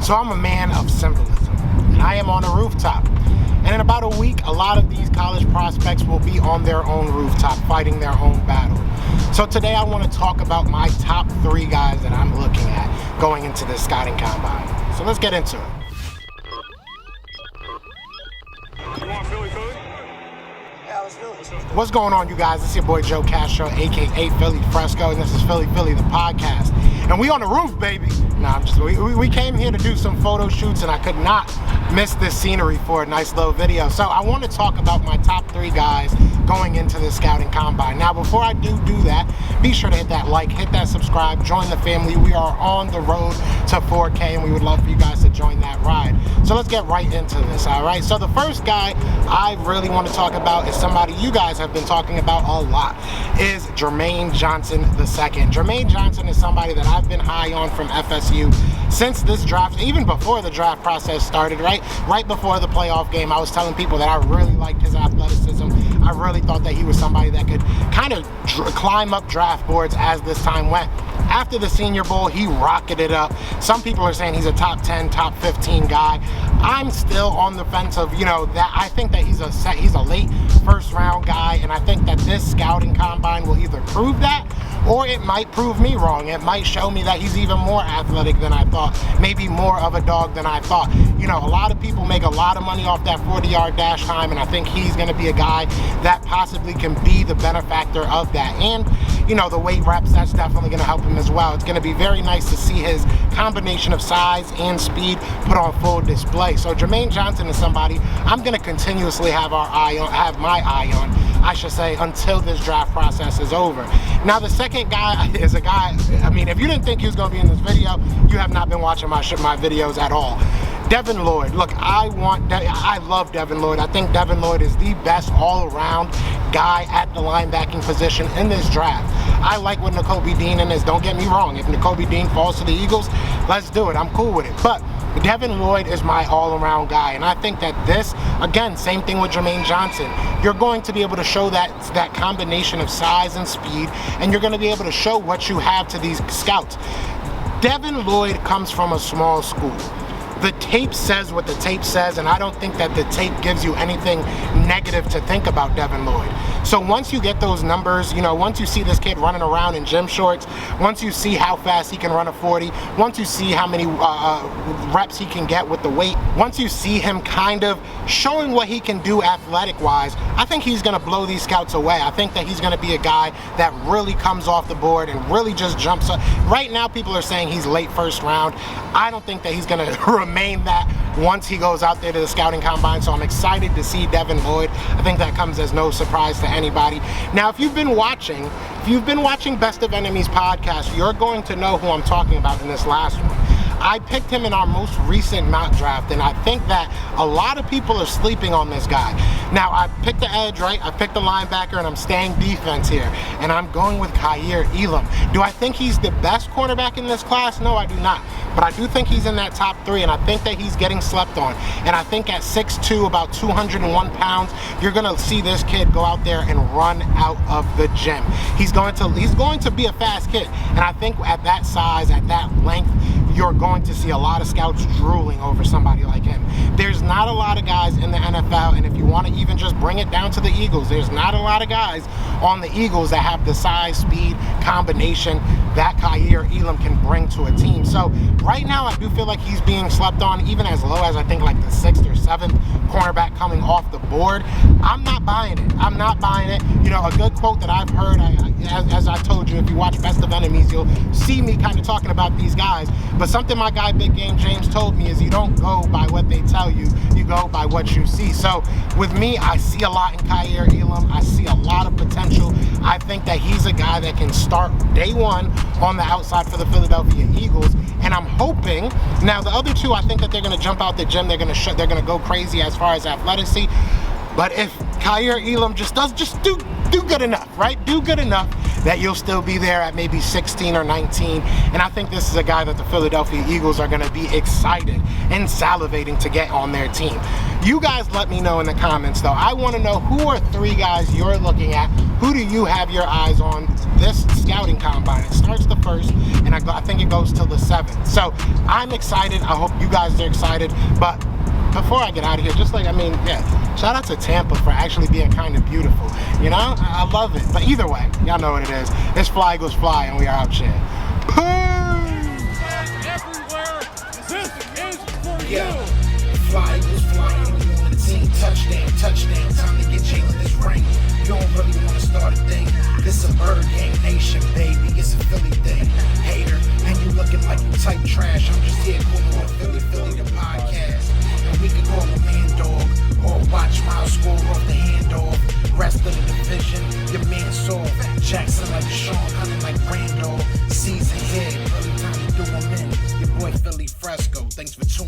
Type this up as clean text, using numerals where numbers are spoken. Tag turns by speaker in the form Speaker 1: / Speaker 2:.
Speaker 1: So I'm a man of symbolism, and I am on a rooftop. And in about a week, a lot of these college prospects will be on their own rooftop, fighting their own battle. So today I want to talk about my top 3 guys that I'm looking at going into this scouting combine. So let's get into it.
Speaker 2: You want Philly food?
Speaker 3: Yeah, let's do it.
Speaker 1: What's going on, you guys? It's your boy Joe Castro, aka Philly Fresco, and this is Philly the podcast. And we on the roof, baby. Nah, we came here to do some photo shoots, and I could not miss this scenery for a nice little video. So I want to talk about my top 3 guys going into the scouting combine. Now, before I do that, be sure to hit that like, hit that subscribe, join the family. We are on the road to 4K, and we would love for you guys to join that ride. So let's get right into this, all right? So the first guy I really want to talk about is somebody you guys have been talking about a lot, is Jermaine Johnson II. Jermaine Johnson is somebody that I've been high on from FSU since this draft, even before the draft process started, right before the playoff game. I was telling people that I really liked his athleticism. I really thought that he was somebody that could kind of climb up draft boards as this time went. After the Senior Bowl, he rocketed up. Some people are saying he's a top 10, top 15 guy. I'm still on the fence of, that I think that he's a late first round guy, and I think that this scouting combine will either prove that, or it might prove me wrong. It might show me that he's even more athletic than I thought, maybe more of a dog than I thought. A lot of people make a lot of money off that 40-yard dash time, and I think he's going to be a guy that possibly can be the benefactor of that. And, the weight reps, that's definitely going to help him as well. It's going to be very nice to see his combination of size and speed put on full display. So Jermaine Johnson is somebody I'm going to continuously have my eye on, I should say, until this draft process is over. Now, the second guy is a guy, if you didn't think he was going to be in this video, you have not been watching my videos at all. Devin Lloyd. Look, I love Devin Lloyd. I think Devin Lloyd is the best all-around guy at the linebacking position in this draft. I like what Nakobe Dean is. Don't get me wrong. If Nakobe Dean falls to the Eagles, let's do it. I'm cool with it. But Devin Lloyd is my all-around guy, and I think that this, again, same thing with Jermaine Johnson. You're going to be able to show that combination of size and speed, and you're going to be able to show what you have to these scouts. Devin Lloyd comes from a small school. The tape says what the tape says, and I don't think that the tape gives you anything negative to think about Devin Lloyd. So once you get those numbers, once you see this kid running around in gym shorts, once you see how fast he can run a 40, once you see how many reps he can get with the weight, once you see him kind of showing what he can do athletic-wise, I think he's going to blow these scouts away. I think that he's going to be a guy that really comes off the board and really just jumps up. Right now, people are saying he's late first round. I don't think that he's going to remain that once he goes out there to the scouting combine, so I'm excited to see Devin Lloyd. I think that comes as no surprise to anybody. Now, if you've been watching Best of Enemies podcast, you're going to know who I'm talking about in this last one. I picked him in our most recent mock draft, and I think that a lot of people are sleeping on this guy. Now, I picked the edge, right? I picked the linebacker, and I'm staying defense here, and I'm going with Kaiir Elam. Do I think he's the best cornerback in this class? No, I do not. But I do think he's in that top 3, and I think that he's getting slept on. And I think at 6'2", about 201 pounds, you're going to see this kid go out there and run out of the gym. He's going to be a fast kid, and I think at that size, at that length, you're going to see a lot of scouts drooling over somebody like him. There's not a lot of guys in the NFL, and if you want to even just bring it down to the Eagles, there's not a lot of guys on the Eagles that have the size, speed, combination that Kaiir Elam can bring to a team. So right now, I do feel like he's being slept on, even as low as I think like the 6th or 7th cornerback coming off the board. I'm not buying it. I'm not buying it. A good quote that I've heard, as I told you, if you watch Best of Enemies, you'll see me kind of talking about these guys. But something my guy Big Game James told me is you don't go by what they tell you, you go by what you see. So with me, I see a lot in Kaiir Elam. I see a lot of potential. I think that he's a guy that can start day one on the outside for the Philadelphia Eagles. And I'm hoping, now the other 2, I think that they're going to jump out the gym. They're going to go crazy as far as athleticism. But if Kaiir Elam just do good enough, right? Do good enough, that you'll still be there at maybe 16 or 19. And I think this is a guy that the Philadelphia Eagles are going to be excited and salivating to get on their team. You guys let me know in the comments, though. I want to know who are 3 guys you're looking at. Who do you have your eyes on this scouting combine? It starts the 1st, and I think it goes till the 7th. So I'm excited. I hope you guys are excited. But before I get out of here, shout out to Tampa for actually being kind of beautiful. You know, I love it. But either way, y'all know what it is. It's Fly Eagles Fly, and we are out here.
Speaker 2: Everywhere. This is for you.
Speaker 3: Yeah. Fly Eagles flying, you on the team. Touchdown, touchdown. Time to get Jalen this ring. You don't really want to start a thing. This a Bird Gang Nation, baby. It's a Philly thing. Hater, and you looking like you type trash. I'm just here calling on Philly the podcast. And we can call a man dog or watch Miles score off the handoff. Rest of the division, your man saw Jackson like Sean, hunting like Randall. Season here, early time to do him in. Your boy Philly Fresco. Thanks for tuning in.